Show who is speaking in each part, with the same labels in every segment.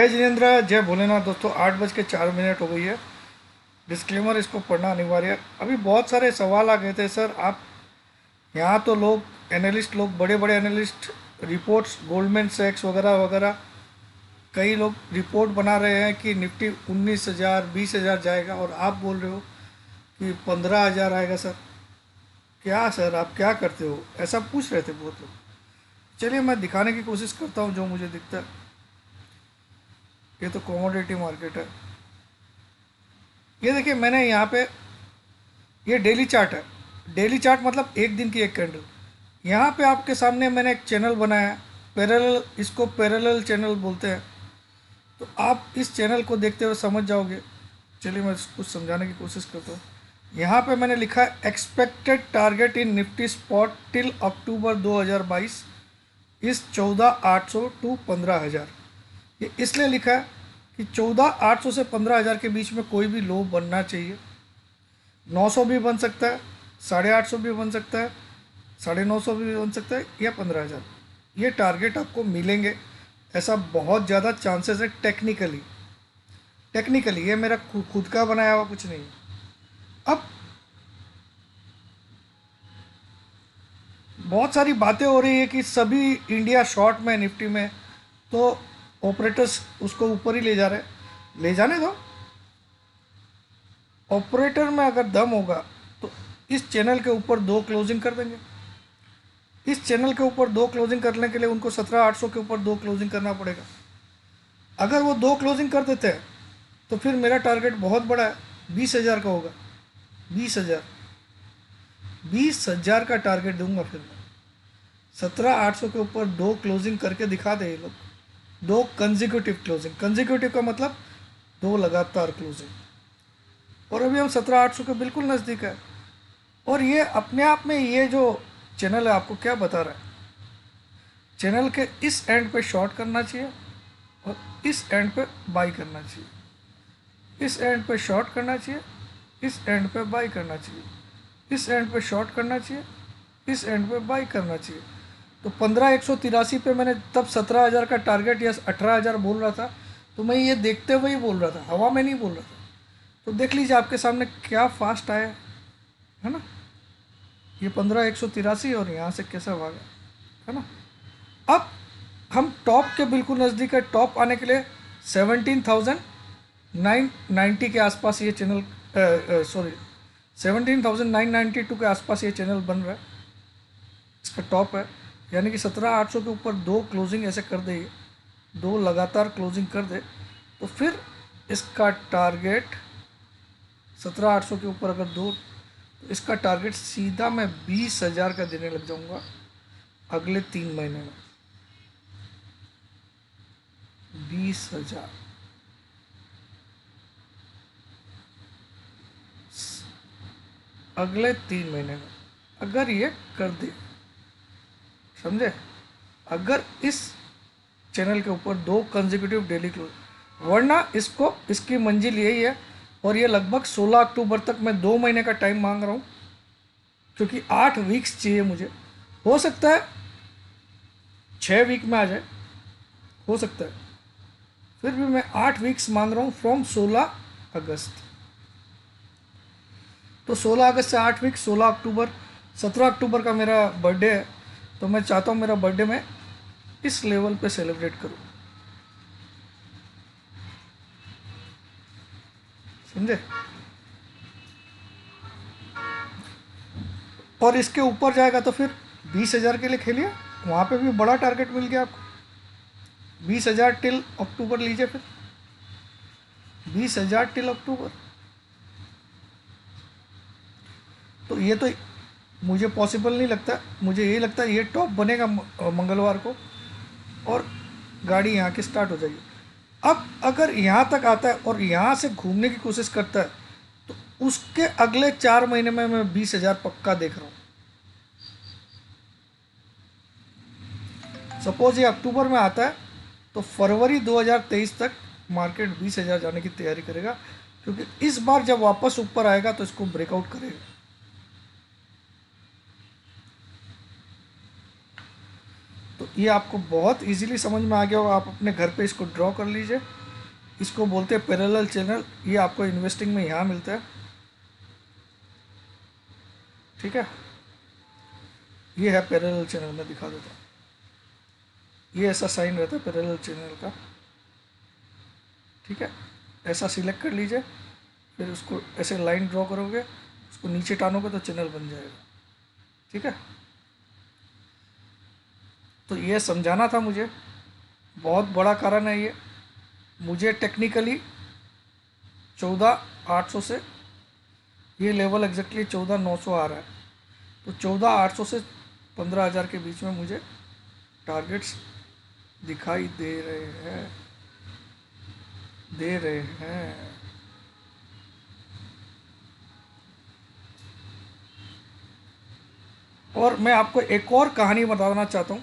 Speaker 1: जय जिनेन्द्र, जय भोलेनाथ। दोस्तों 8:04 हो गई है। डिस्क्लेमर इसको पढ़ना अनिवार्य है। अभी बहुत सारे सवाल आ गए थे, सर आप यहाँ तो लोग एनालिस्ट, लोग बड़े बड़े एनालिस्ट रिपोर्ट्स, गोल्डमैन सैक्स वगैरह वगैरह, कई लोग रिपोर्ट बना रहे हैं कि निफ्टी 19,000 20,000 जाएगा और आप बोल रहे हो कि 15,000 आएगा। सर क्या, सर आप क्या करते हो? ऐसा पूछ रहे थे बहुत लोग। चलिए मैं दिखाने की कोशिश करता हूँ जो मुझे दिखता है। ये तो कमोडिटी मार्केट है। ये देखिए, मैंने यहाँ पे ये डेली चार्ट है। डेली चार्ट मतलब एक दिन की एक कैंडल। यहाँ पे आपके सामने मैंने एक चैनल बनाया है, पैरेलल, इसको पैरेलल चैनल बोलते हैं। तो आप इस चैनल को देखते हुए समझ जाओगे। चलिए मैं कुछ समझाने की कोशिश करता हूँ। यहाँ पे मैंने लिखा है एक्सपेक्टेड टारगेट इन निफ्टी स्पॉट टिल अक्टूबर 2022 इस 14,800 टू 15,000। ये इसलिए लिखा है कि 14,800 से 15,000 के बीच में कोई भी लो बनना चाहिए। 900 भी बन सकता है, 850 भी बन सकता है, 950 भी बन सकता है, या 15,000। ये टारगेट आपको मिलेंगे, ऐसा बहुत ज़्यादा चांसेस है। टेक्निकली ये मेरा खुद का बनाया हुआ कुछ नहीं है। अब बहुत सारी बातें हो रही है कि सभी इंडिया शॉर्ट में निफ्टी में, तो ऑपरेटर्स उसको ऊपर ही ले जा रहे हैं। ले जाने दो। ऑपरेटर में अगर दम होगा तो इस चैनल के ऊपर दो क्लोजिंग कर देंगे। इस चैनल के ऊपर दो क्लोजिंग करने के लिए उनको 17,800 के ऊपर दो क्लोजिंग करना पड़ेगा। अगर वो दो क्लोजिंग कर देते हैं तो फिर मेरा टारगेट बहुत बड़ा है, 20,000 का होगा। 20,000 का टारगेट दूंगा फिर मैं। 17,800 के ऊपर दो क्लोजिंग करके दिखा दे ये लोग। दो कंजिक्यूटिव क्लोजिंग, कंजिक्यूटिव का मतलब दो लगातार क्लोजिंग। और अभी हम 17,800 के बिल्कुल नज़दीक है। और ये अपने आप में, ये जो चैनल है आपको क्या बता रहा है? चैनल के इस एंड पे शॉर्ट करना चाहिए और इस एंड पे बाई करना चाहिए। इस एंड पे शॉर्ट करना चाहिए, इस एंड पे बाई करना चाहिए। इस एंड पे शॉर्ट करना चाहिए, इस एंड पे बाई करना चाहिए। तो 15,183 पे मैंने तब 17,000 का टारगेट या 18,000 बोल रहा था। तो मैं ये देखते हुए ही बोल रहा था, हवा में नहीं बोल रहा था। तो देख लीजिए आपके सामने क्या फास्ट आया है ना। ये 15,183 और यहाँ से कैसा भागा है ना। अब हम टॉप के बिल्कुल नज़दीक है। टॉप आने के लिए 17,990 के आसपास ये चैनल, सॉरी 17,992 के आसपास ये चैनल बन रहा है। इसका टॉप है, यानी कि 17,800 के ऊपर दो क्लोजिंग ऐसे कर दे, दो लगातार क्लोजिंग कर दे, तो फिर इसका टारगेट 17,800 के ऊपर अगर दो, तो इसका टारगेट सीधा मैं 20,000 का देने लग जाऊंगा अगले 3 महीने में। 20,000 अगले 3 महीने में अगर ये कर दे, समझे? अगर इस चैनल के ऊपर दो कंसेक्यूटिव डेली क्लोज, वरना इसको, इसकी मंजिल यही है। और ये लगभग 16 अक्टूबर तक, मैं 2 महीने का टाइम मांग रहा हूँ, क्योंकि 8 वीक्स चाहिए मुझे। हो सकता है 6 वीक में आ जाए, हो सकता है। फिर भी मैं 8 वीक्स मांग रहा हूँ फ्रॉम 16 अगस्त। तो 16 अगस्त से 8 वीक, 16 अक्टूबर, 17 अक्टूबर का मेरा बर्थडे है। तो मैं चाहता हूँ मेरा बर्थडे मैं इस लेवल पे सेलिब्रेट करूँ, समझे? और इसके ऊपर जाएगा तो फिर 20,000 के लिए खेलिए। वहाँ पे भी बड़ा टारगेट मिल गया आपको। 20,000 टिल अक्टूबर लीजिए फिर। 20,000 टिल अक्टूबर। तो ये तो मुझे पॉसिबल नहीं लगता। मुझे यही लगता है ये टॉप बनेगा मंगलवार को, और गाड़ी यहाँ की स्टार्ट हो जाएगी। अब अगर यहाँ तक आता है और यहाँ से घूमने की कोशिश करता है, तो उसके अगले 4 महीने में मैं 20,000 पक्का देख रहा हूँ। सपोज ये अक्टूबर में आता है तो फरवरी 2023 तक मार्केट 20,000 जाने की तैयारी करेगा, क्योंकि इस बार जब वापस ऊपर आएगा तो इसको ब्रेकआउट करेगा। तो ये आपको बहुत इजीली समझ में आ गया होगा, आप अपने घर पे इसको ड्रॉ कर लीजिए। इसको बोलते हैं पैरेलल चैनल, ये आपको इन्वेस्टिंग में यहाँ मिलता है, ठीक है। ये है पैरेलल चैनल, मैं दिखा देता हूँ। ये ऐसा साइन रहता है पैरेलल चैनल का, ठीक है। ऐसा सिलेक्ट कर लीजिए, फिर उसको ऐसे लाइन ड्रॉ करोगे, उसको नीचे टानोगे तो चैनल बन जाएगा, ठीक है। तो ये समझाना था मुझे, बहुत बड़ा कारण है ये। मुझे टेक्निकली 14,800 से ये लेवल एग्जैक्टली 14,900 आ रहा है, तो 14,800 से 15,000 के बीच में मुझे टारगेट्स दिखाई दे रहे हैं। और मैं आपको एक और कहानी बताना चाहता हूँ।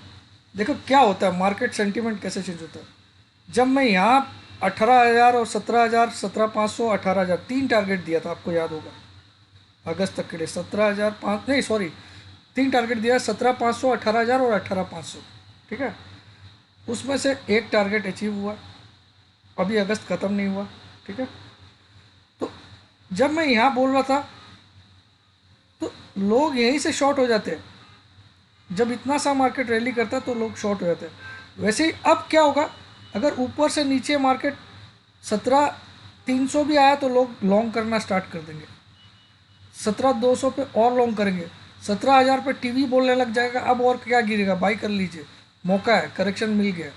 Speaker 1: देखो क्या होता है, मार्केट सेंटीमेंट कैसे चेंज होता है। जब मैं यहाँ 18,000 और 17,000, 17,500, 18,000 तीन टारगेट दिया था, आपको याद होगा, अगस्त तक के लिए 17,500 नहीं सॉरी, तीन टारगेट दिया, 17,500, 18,000 और 18,500, ठीक है। उसमें से एक टारगेट अचीव हुआ, अभी अगस्त ख़त्म नहीं हुआ, ठीक है। तो जब मैं यहाँ बोल रहा था तो लोग यहीं से शॉर्ट हो जाते हैं। जब इतना सा मार्केट रैली करता है तो लोग शॉर्ट हो जाते हैं। वैसे ही अब क्या होगा, अगर ऊपर से नीचे मार्केट 17,300 भी आया तो लोग लॉन्ग करना स्टार्ट कर देंगे, 17,200 पे और लॉन्ग करेंगे, 17,000 पे टीवी बोलने लग जाएगा अब और क्या गिरेगा, बाई कर लीजिए, मौका है, करेक्शन मिल गया।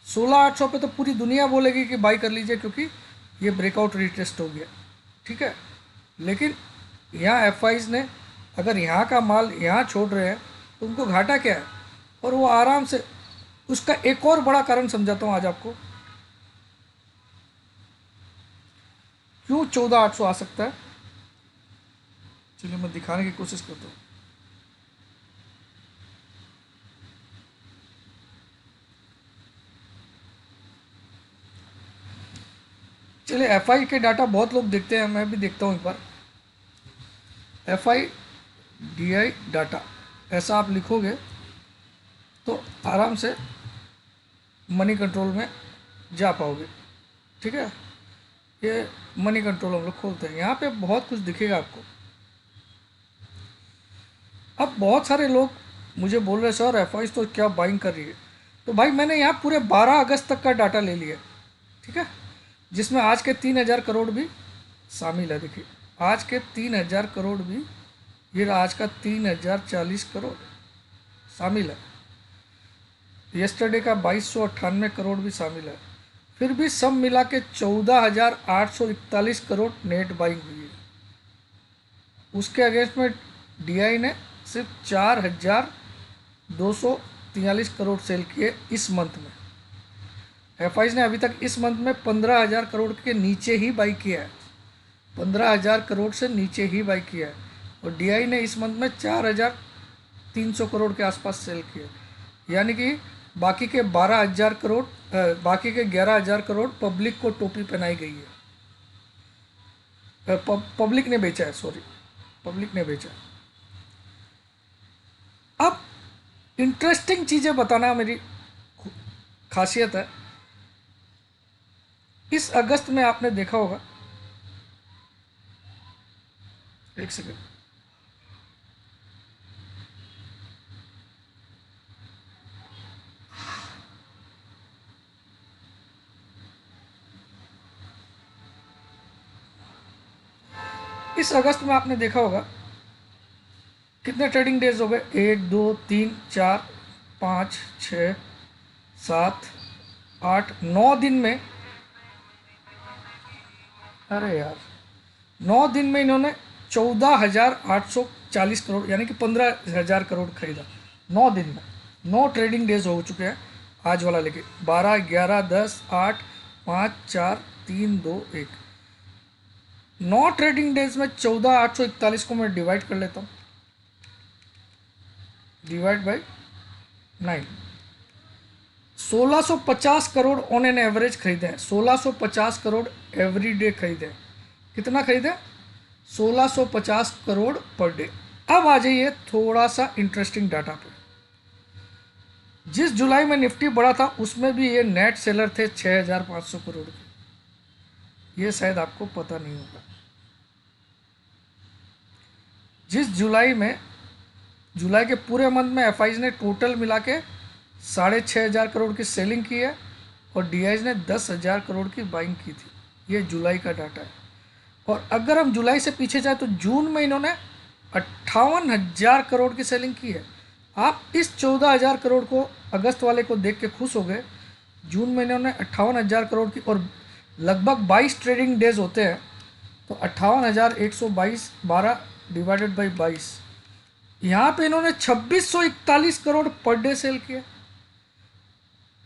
Speaker 1: 16,800 पे तो पूरी दुनिया बोलेगी कि बाई कर लीजिए क्योंकि ये ब्रेकआउट रिटेस्ट हो गया, ठीक है। लेकिन यहाँ एफ ने अगर यहाँ का माल यहाँ छोड़ रहे हैं तो उनको घाटा क्या है, और वो आराम से। उसका एक और बड़ा कारण समझाता हूँ आज आपको, क्यों 14,800 आ सकता है। चलिए मैं दिखाने की कोशिश करता हूँ। चलिए एफआई के डाटा बहुत लोग देखते हैं, मैं भी देखता हूँ एक बार। एफआई डीआई डाटा ऐसा आप लिखोगे तो आराम से मनी कंट्रोल में जा पाओगे, ठीक है। ये मनी कंट्रोल हम लोग खोलते हैं, यहाँ पे बहुत कुछ दिखेगा आपको। अब बहुत सारे लोग मुझे बोल रहे हैं सर एफआई तो क्या बाइंग कर रही है, तो भाई मैंने यहाँ पूरे 12 अगस्त तक का डाटा ले लिया, ठीक है, जिसमें आज के 3,000 करोड़ भी शामिल है। देखिए आज के 3,000 करोड़ भी, ये आज का 3,040 करोड़ शामिल है, यस्टरडे का 2,298 करोड़ भी शामिल है। फिर भी सब मिला के 14,841 करोड़ नेट बाइंग हुई है। उसके अगेंस्ट में डीआई ने सिर्फ 4,243 करोड़ सेल किए इस मंथ में। एफआईज ने अभी तक इस मंथ में 15,000 करोड़ के नीचे ही बाई किया है, 15,000 करोड़ से नीचे ही बाई किया है। और डीआई ने इस मंथ में 4,300 करोड़ के आसपास सेल किया, यानी कि बाकी के 12,000 करोड़ बाकी के 11,000 करोड़ पब्लिक को टोपी पहनाई गई है। पब्लिक ने बेचा है, सॉरी, पब्लिक ने बेचा। अब इंटरेस्टिंग चीज़ें बताना मेरी खासियत है। इस अगस्त में आपने देखा होगा, एक सेकेंड, इस अगस्त में आपने देखा होगा कितने ट्रेडिंग डेज हो गए, 1 2 3 4 5 6 7 8 9 दिन में, अरे यार 9 दिन में इन्होंने 14,840 करोड़ यानी कि 15,000 करोड़ खरीदा 9 दिन में। 9 ट्रेडिंग डेज हो चुके हैं आज वाला लेके, 12 11 10 8 5 4 3 2 1, 9 ट्रेडिंग डेज में 14,841 को मैं डिवाइड कर लेता हूँ, divide by 9, 1,650 crore on an average खरीदे हैं। 1,650 करोड़ एवरी डे खरीदे हैं। कितना खरीदे? 1,650 करोड़ पर डे। अब आ जाइए थोड़ा सा इंटरेस्टिंग डाटा पे। जिस जुलाई में निफ्टी बढ़ा था उसमें भी ये नेट सेलर थे 6,500 करोड़ के। ये शायद आपको पता नहीं होगा। जिस जुलाई के पूरे मंथ में एफ ने टोटल मिला के 6,500 करोड़ की सेलिंग की है और डी ने 10,000 करोड़ की बाइंग की थी। ये जुलाई का डाटा है। और अगर हम जुलाई से पीछे जाए तो जून में इन्होंने 58,000 करोड़ की सेलिंग की है। आप इस 14,000 करोड़ को अगस्त वाले को देख के खुश हो गए। जून में इन्होंने 58,000 करोड़ की, और लगभग 22 ट्रेडिंग डेज होते हैं, तो 58,122 12 डिवाइडेड बाई 22, यहाँ पे इन्होंने 2641 करोड़ पर डे सेल किया।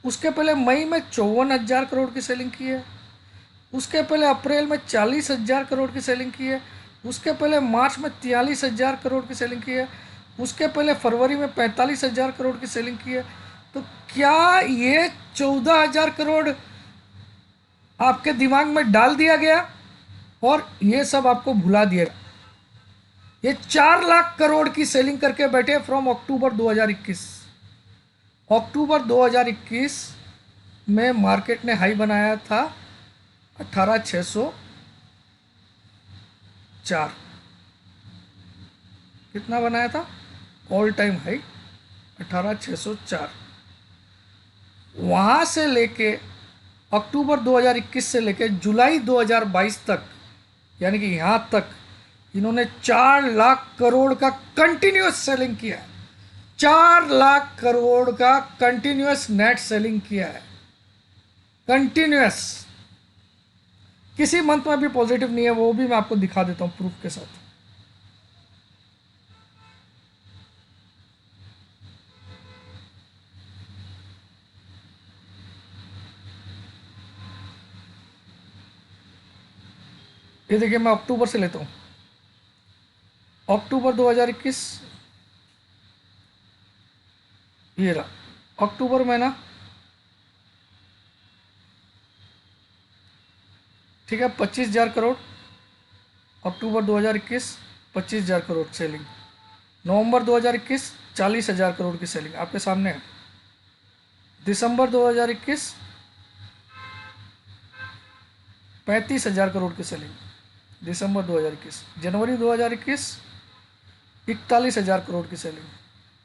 Speaker 1: उसके पहले मई में 54,000 करोड़ की सेलिंग की है। उसके पहले अप्रैल में 40,000 करोड़ की सेलिंग की है। उसके पहले मार्च में 43,000 करोड़ की सेलिंग की है। उसके पहले फरवरी में 45,000 करोड़ की सेलिंग की है। तो क्या ये 14,000 करोड़ आपके दिमाग में डाल दिया गया और ये सब आपको भुला दिया? ये 4 लाख करोड़ की सेलिंग करके बैठे फ्रॉम अक्टूबर 2021। अक्टूबर 2021 में मार्केट ने हाई बनाया था 18,604। कितना बनाया था? All time high 18,604। वहाँ से लेके अक्टूबर 2021 से लेके जुलाई 2022 तक, यानी कि यहाँ तक इन्होंने 4 लाख करोड़ का कंटिन्यूस सेलिंग किया है। 4 लाख करोड़ का कंटिन्यूस नेट सेलिंग किया है। कंटिन्यूस, किसी मंथ में भी पॉजिटिव नहीं है। वो भी मैं आपको दिखा देता हूँ प्रूफ के साथ। ये देखिए, मैं अक्टूबर से लेता हूँ। अक्टूबर 2021, ये रहा अक्टूबर महीना, ठीक है। 25,000 करोड़ अक्टूबर 2021, 25,000 करोड़ सेलिंग। नवंबर 2021 40,000 करोड़ की सेलिंग आपके सामने है। दिसंबर 2021 35,000 करोड़ की सेलिंग दिसंबर 2021। जनवरी 2021 41,000 करोड़ की सेलिंग।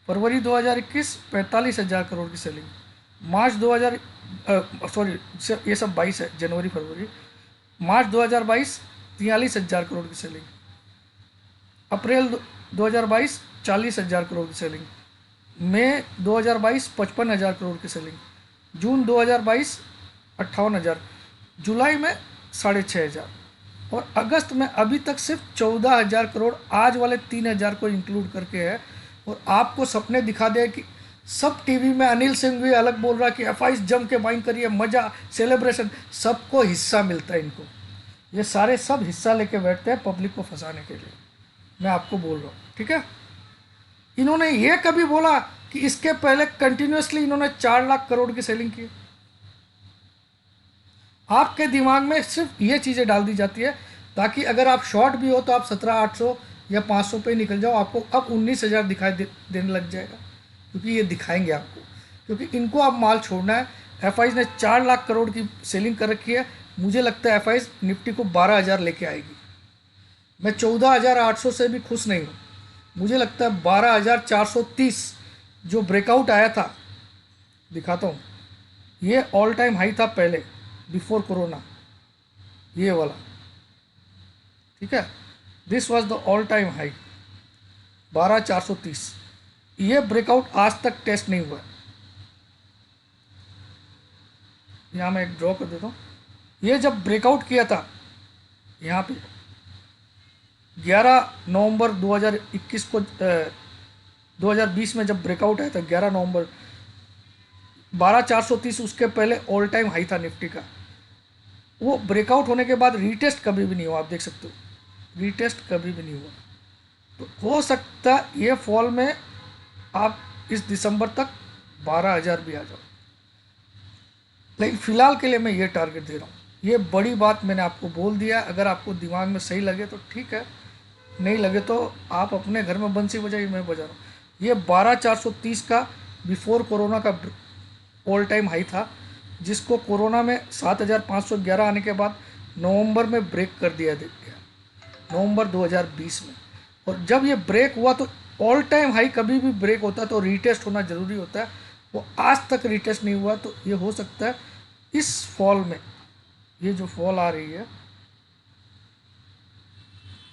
Speaker 1: फरवरी 2021 45,000 करोड़ की सेलिंग। मार्च 2000 सॉरी, ये सब 22 है, जनवरी फरवरी। मार्च 2022 43,000 करोड़ की सेलिंग। अप्रैल 2022 40,000 करोड़ की सेलिंग। मई 2022 55,000 करोड़ की सेलिंग। जून 2022 58,000। जुलाई में 6,500। और अगस्त में अभी तक सिर्फ 14,000 करोड़ आज वाले 3,000 को इंक्लूड करके है। और आपको सपने दिखा दे कि सब टीवी में अनिल सिंह भी अलग बोल रहा कि एफआईज जम के बाइंग करिए, मज़ा, सेलिब्रेशन, सबको हिस्सा मिलता है। इनको ये सारे सब हिस्सा लेके बैठते हैं पब्लिक को फंसाने के लिए। मैं आपको बोल रहा हूँ, ठीक है। इन्होंने ये कभी बोला कि इसके पहले कंटिन्यूसली इन्होंने 4 लाख करोड़ की सेलिंग की? आपके दिमाग में सिर्फ ये चीज़ें डाल दी जाती है ताकि अगर आप शॉर्ट भी हो तो आप 17,800 या 500 पे निकल जाओ। आपको अब 19,000 दिखाई देने लग जाएगा, क्योंकि ये दिखाएंगे आपको, क्योंकि इनको अब माल छोड़ना है। एफआईज ने 4 लाख करोड़ की सेलिंग कर रखी है। मुझे लगता है एफआईज निफ्टी को 12,000 लेके आएगी। मैं 14,800 से भी खुश नहीं हूँ। मुझे लगता है 12,430 जो ब्रेकआउट आया था, दिखाता हूँ, ये ऑल टाइम हाई था पहले, बिफोर कोरोना, ये वाला, ठीक है। This was the all time high 12,430। ये ब्रेकआउट आज तक टेस्ट नहीं हुआ है। यहाँ मैं एक ड्रॉ कर देता हूँ। ये जब ब्रेकआउट किया था यहाँ पे 11 नवंबर 2021 को 2020 में जब ब्रेकआउट आया था 11 नवंबर, 12,430 उसके पहले ऑल टाइम हाई था निफ्टी का। वो ब्रेकआउट होने के बाद रीटेस्ट कभी भी नहीं हुआ। आप देख सकते हो, रीटेस्ट कभी भी नहीं हुआ। तो हो सकता ये फॉल में आप इस दिसंबर तक 12,000 भी आ जाओ, लेकिन फ़िलहाल के लिए मैं ये टारगेट दे रहा हूँ। ये बड़ी बात मैंने आपको बोल दिया। अगर आपको दिमाग में सही लगे तो ठीक है, नहीं लगे तो आप अपने घर में बंसी बजाइए, मैं बजा रहा हूँ। ये 12,430 का बिफोर कोरोना का ऑल टाइम हाई था, जिसको कोरोना में 7,511 आने के बाद नवंबर में ब्रेक कर दिया गया, नवंबर 2020 में। और जब ये ब्रेक हुआ तो ऑल टाइम हाई कभी भी ब्रेक होता है तो रीटेस्ट होना ज़रूरी होता है, वो आज तक रीटेस्ट नहीं हुआ। तो ये हो सकता है इस फॉल में, ये जो फॉल आ रही है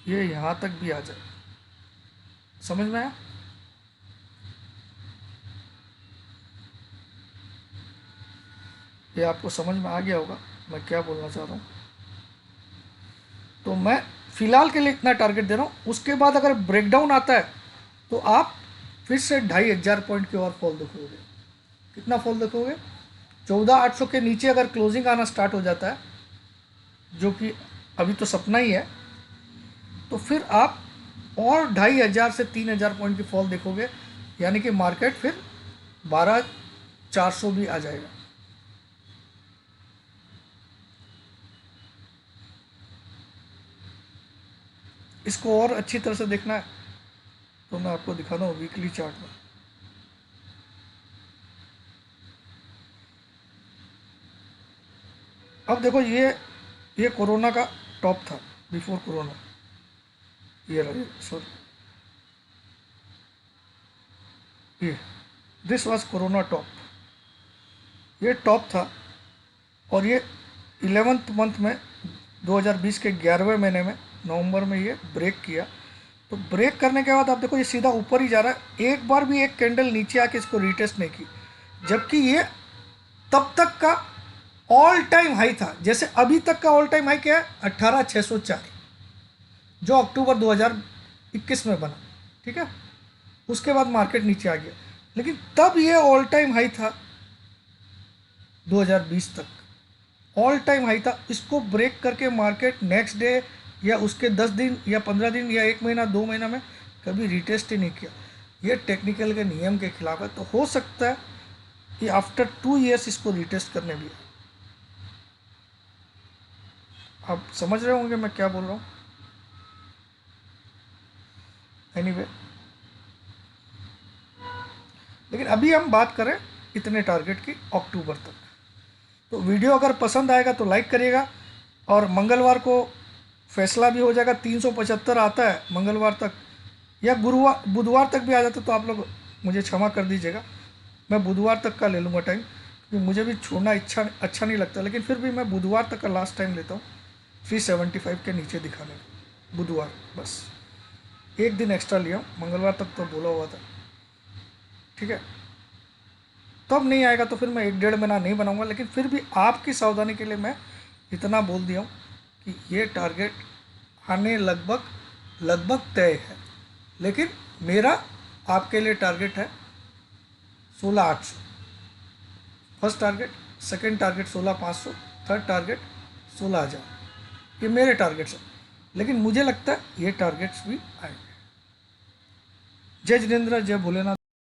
Speaker 1: ये यहाँ तक भी आ जाए। समझ में आया? ये आपको समझ में आ गया होगा मैं क्या बोलना चाह रहा हूँ। तो मैं फ़िलहाल के लिए इतना टारगेट दे रहा हूँ, उसके बाद अगर ब्रेकडाउन आता है तो आप फिर से 2,500 पॉइंट की और फॉल देखोगे। कितना फॉल देखोगे? 14,800 के नीचे अगर क्लोजिंग आना स्टार्ट हो जाता है, जो कि अभी तो सपना ही है, तो फिर आप और 2,500 से 3,000 पॉइंट की फॉल देखोगे, यानी कि मार्केट फिर 12,400 भी आ जाएगा। इसको और अच्छी तरह से देखना है तो मैं आपको दिखाता हूँ वीकली चार्ट में। अब देखो ये कोरोना का टॉप था, बिफोर कोरोना, ये रहा, सॉरी, ये दिस वाज कोरोना टॉप, ये टॉप था। और ये 11th मंथ में 2020 के 11वें महीने में नवंबर में ये ब्रेक किया। तो ब्रेक करने के बाद आप देखो ये सीधा ऊपर ही जा रहा है, एक बार भी एक कैंडल नीचे आके इसको रिटेस्ट नहीं की, जबकि ये तब तक का ऑल टाइम हाई था। जैसे अभी तक का ऑल टाइम हाई क्या है? 18,604, जो अक्टूबर 2021 में बना, ठीक है। उसके बाद मार्केट नीचे आ गया, लेकिन तब ये ऑल टाइम हाई था 2020 तक, ऑल टाइम हाई था। इसको ब्रेक करके मार्केट नेक्स्ट डे या उसके 10 दिन या 15 दिन या 1 महीना 2 महीना में कभी रिटेस्ट ही नहीं किया। ये टेक्निकल के नियम के खिलाफ है। तो हो सकता है कि आफ्टर 2 ईयर्स इसको रिटेस्ट करने भी है। आप समझ रहे होंगे मैं क्या बोल रहा हूँ। एनीवे, लेकिन अभी हम बात करें इतने टारगेट की अक्टूबर तक। तो वीडियो अगर पसंद आएगा तो लाइक करिएगा, और मंगलवार को फैसला भी हो जाएगा। 375 आता है मंगलवार तक, या गुरुवार बुधवार तक भी आ जाता है, तो आप लोग मुझे क्षमा कर दीजिएगा। मैं बुधवार तक का ले लूँगा टाइम, क्योंकि मुझे भी छोड़ना अच्छा नहीं लगता, लेकिन फिर भी मैं बुधवार तक का लास्ट टाइम लेता हूँ 375 के नीचे दिखाने का। बुधवार बस एक दिन एक्स्ट्रा लिया, मंगलवार तक तो बोला हुआ था, ठीक है। तब नहीं आएगा तो फिर मैं 1-1.5 महीना नहीं बनाऊंगा, लेकिन फिर भी आपकी सावधानी के लिए मैं इतना बोल दिया हूँ कि ये टारगेट आने लगभग तय है। लेकिन मेरा आपके लिए टारगेट है 16,800, first target, second target 16,500, third target 16,000। ये मेरे टारगेट्स हैं, लेकिन मुझे लगता है ये टारगेट्स भी आएंगे। जय जिनेंद्र, जय भोलेनाथ।